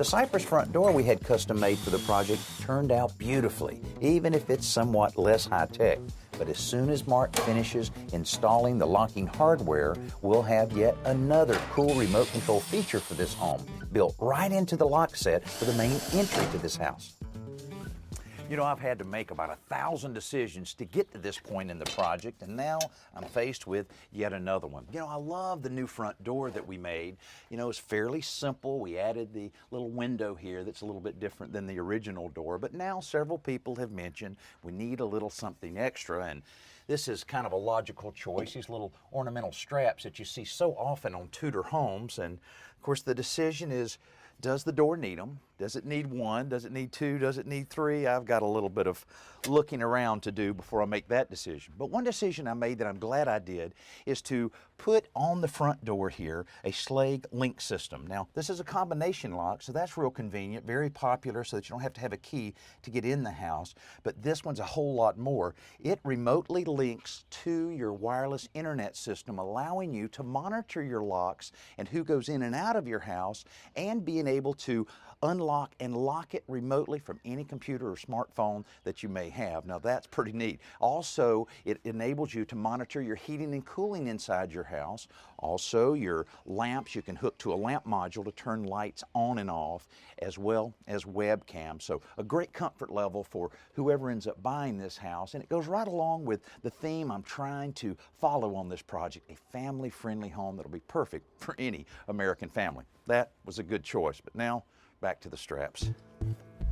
The Cypress front door we had custom made for the project turned out beautifully, even if it's somewhat less high-tech. But as soon as Mark finishes installing the locking hardware, we'll have yet another cool remote control feature for this home, built right into the lock set for the main entry to this house. You know, I've had to make about 1,000 decisions to get to this point in the project, and now I'm faced with yet another one. You know, I love the new front door that we made. You know, it's fairly simple. We added the little window here that's a little bit different than the original door, but now several people have mentioned we need a little something extra, and this is kind of a logical choice, these little ornamental straps that you see so often on Tudor homes. And of course the decision is, does the door need them? Does it need one? Does it need two? Does it need three? I've got a little bit of looking around to do before I make that decision. But one decision I made that I'm glad I did is to put on the front door here a Schlage link system. Now, this is a combination lock, so that's real convenient, very popular, so that you don't have to have a key to get in the house. But this one's a whole lot more. It remotely links to your wireless internet system, allowing you to monitor your locks and who goes in and out of your house, and being able to unlock and lock it remotely from any computer or smartphone that you may have. Now that's pretty neat. Also, it enables you to monitor your heating and cooling inside your house. Also, your lamps, you can hook to a lamp module to turn lights on and off, as well as webcam. So a great comfort level for whoever ends up buying this house, and it goes right along with the theme I'm trying to follow on this project, a family-friendly home that'll be perfect for any American family. That was a good choice, but now back to the straps.